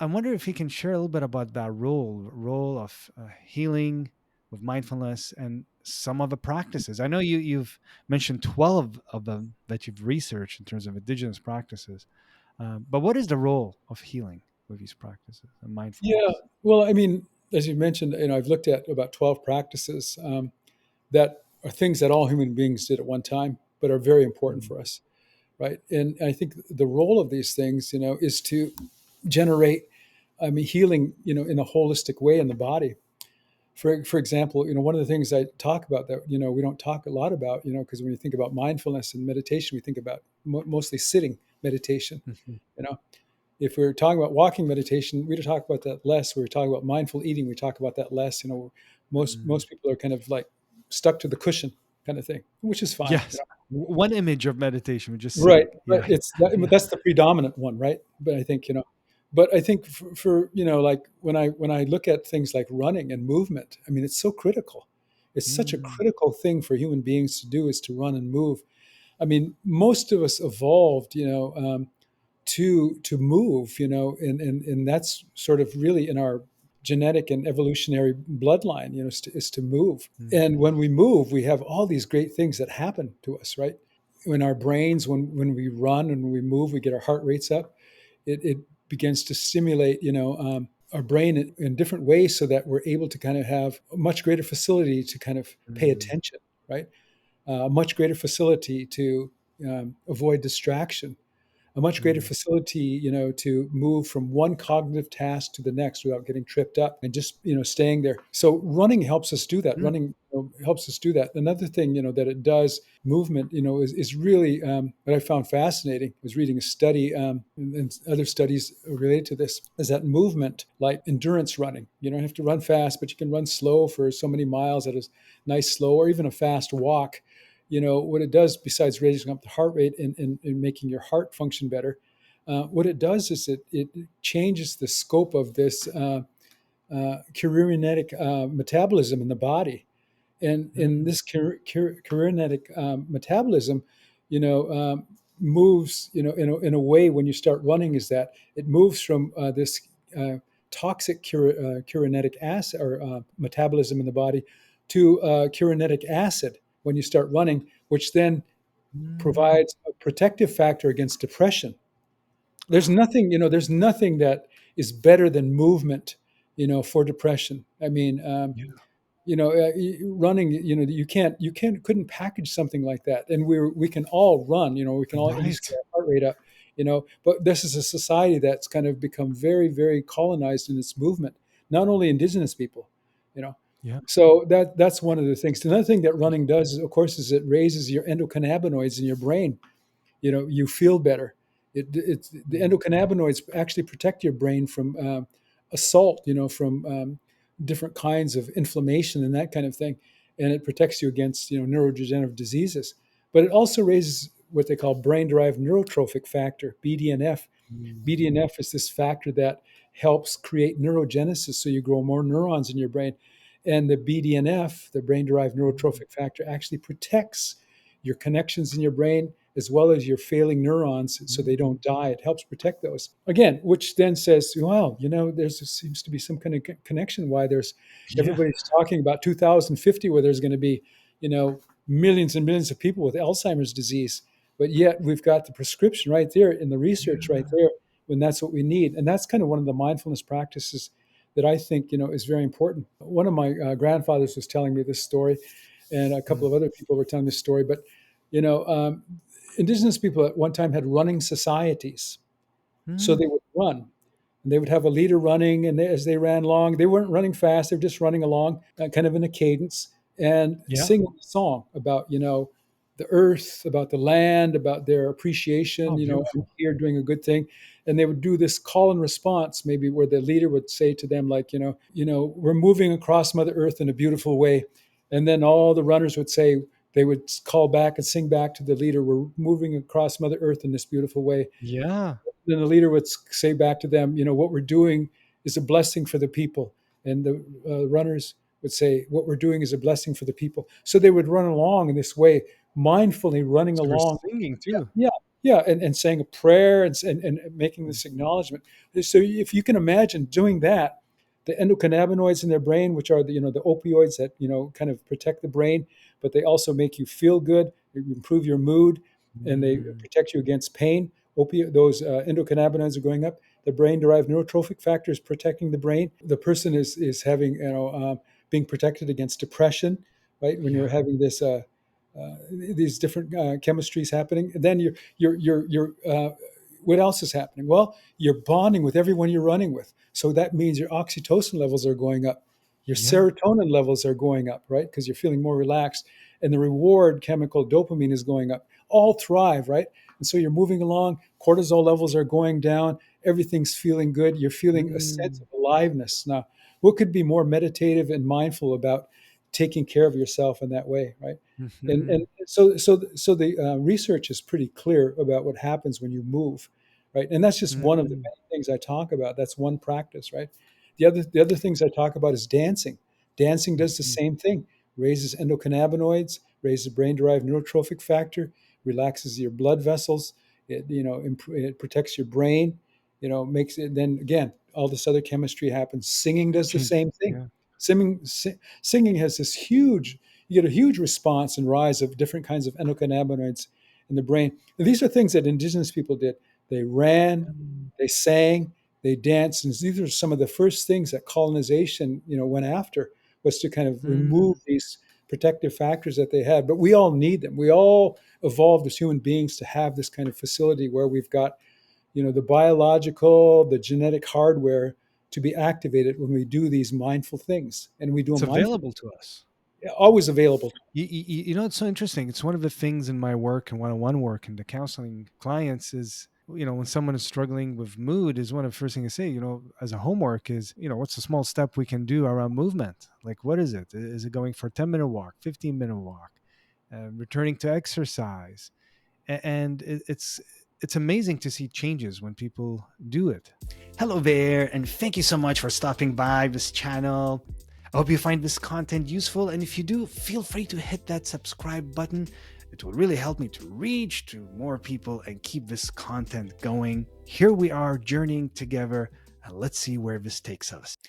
I wonder if you can share a little bit about that role of healing with mindfulness and some of the practices. I know you've mentioned 12 of them that you've researched in terms of indigenous practices. But what is the role of healing with these practices and Yeah. mindfulness? Well, I mean, as you mentioned, I've looked at about 12 practices that are things that all human beings did at one time, but are very important Mm, for us, right? And I think the role of these things, is to generate, healing, in a holistic way in the body. For example, one of the things I talk about that we don't talk a lot about, because when you think about mindfulness and meditation, we think about mostly sitting meditation. mhm, You know, if we're talking about walking meditation, we talk about that less. We're talking about mindful eating, we talk about that less. mm. Most people are kind of like stuck to the cushion kind of thing, which is fine. Yes. One image of meditation, we're just Right, sitting. right. Yeah. Yeah. That's the predominant one, right? But I think but I think for like when I look at things like running and movement, I mean, it's so critical. It's such a Mm, critical thing for human beings to do, is to run and move. I mean, most of us evolved, to move, and that's sort of really in our genetic and evolutionary bloodline, is to move. mm, And when we move, we have all these great things that happen to us, right? In our brains, when we run and when we move, we get our heart rates up. It begins to stimulate, our brain in different ways, so that we're able to kind of have a much greater facility to kind of pay mm, attention, right? A much greater facility to avoid distraction, a much greater mm. facility, to move from one cognitive task to the next without getting tripped up and just, staying there. So running helps us do that. Mm. Running helps us do that. Another thing, that it does, movement, is really what I found fascinating. I was reading a study, and other studies related to this, is that movement, like endurance running, you don't have to run fast, but you can run slow for so many miles at a nice slow, or even a fast walk. What it does, besides raising up the heart rate and making your heart function better, what it does is it changes the scope of this chorionic metabolism in the body. And in Mm. this chorionic metabolism, you know, um, moves, in a way, when you start running, is that it moves from this toxic chorionic acid, or metabolism in the body, to chorionic acid when you start running, which then Mm. provides a protective factor against depression. There's nothing that is better than movement, for depression. I mean, Yeah. running, couldn't package something like that. And we can all run, we can all at least get Right. our heart rate up, but this is a society that's kind of become very, very colonized in its movement, not only indigenous people, you know. Yeah. So that's one of the things. Another thing that running does, of course, is it raises your endocannabinoids in your brain. You feel better. The Mm. endocannabinoids actually protect your brain from assault, from different kinds of inflammation and that kind of thing, and it protects you against neurodegenerative diseases. But it also raises what they call brain-derived neurotrophic factor, BDNF. Mm. BDNF is this factor that helps create neurogenesis, so you grow more neurons in your brain. And the BDNF, the brain-derived Mm. neurotrophic factor, actually protects your connections in your brain, as well as your failing neurons, so they Mm. don't die. It helps protect those. Again, which then says, well, seems to be some kind of connection why there's Yeah. everybody's talking about 2050, where there's going to be, you know, millions and millions of people with Alzheimer's disease. But yet we've got the prescription right there in the research right Yeah. there, when that's what we need. And that's kind of one of the mindfulness practices that I think, is very important. One of my grandfathers was telling me this story, and a couple Mm. of other people were telling this story. But you know, um, indigenous people at one time had running societies, so Mm. they would run. And they would have a leader running, and as they ran along, they weren't running fast; they were just running along, kind of in a cadence, and Yeah. singing a song about the earth, about the land, about their appreciation. Oh, I'm beautiful. here doing a good thing, and they would do this call and response, maybe where the leader would say to them, like, we're moving across Mother Earth in a beautiful way, and then all the runners would say. They would call back and sing back to the leader, "We're moving across Mother Earth in this beautiful way." Yeah. Then the leader would say back to them, what we're doing is a blessing for the people. And the runners would say, what we're doing is a blessing for the people. So they would run along in this way, mindfully running So we're along. singing Yeah, too. yeah. Yeah, and saying a prayer and making this acknowledgement. So if you can imagine doing that, the endocannabinoids in their brain, which are the the opioids that kind of protect the brain, but they also make you feel good, they improve your mood, and they Mm, protect you against pain. Those endocannabinoids are going up. The brain-derived neurotrophic factor is protecting the brain. The person is having being protected against depression, right? When you're yeah. having this. These different chemistries happening. And then what else is happening? Well, you're bonding with everyone you're running with. So that means your oxytocin levels are going up. Your Yeah. serotonin levels are going up, right? Because you're feeling more relaxed. And the reward chemical dopamine is going up. All thrive, right? And so you're moving along. Cortisol levels are going down. Everything's feeling good. You're feeling a sense Mm, of aliveness. Now, what could be more meditative and mindful about taking care of yourself in that way, right? And mhm, so the research is pretty clear about what happens when you move, right? And that's just one of the mm, many things I talk about. That's one practice, right? The other things I talk about is dancing. Dancing does the mhm. same thing, raises endocannabinoids, raises brain-derived neurotrophic factor, relaxes your blood vessels. It protects your brain. Makes it. Then again, all this other chemistry happens. Singing does the Changes. same thing. Yeah. Singing has this huge. You get a huge response and rise of different kinds of endocannabinoids in the brain. And these are things that indigenous people did. They ran, Mm, they sang, they danced, and these are some of the first things that colonization, went after, was to kind of remove mm. these protective factors that they had. But we all need them. We all evolved as human beings to have this kind of facility where we've got, the biological, the genetic hardware to be activated when we do these mindful things, and we do It's them mindfully. available to us. Always available. It's so interesting. It's one of the things in my work and one-on-one work and the counseling clients is, when someone is struggling with mood, is one of the first things I say, as a homework is, what's a small step we can do around movement? Like, what is it? Is it going for a 10-minute walk, 15-minute walk, returning to exercise? And it's amazing to see changes when people do it. Hello there, and thank you so much for stopping by this channel. I hope you find this content useful, and if you do, feel free to hit that subscribe button. It will really help me to reach to more people and keep this content going. Here we are journeying together, and let's see where this takes us.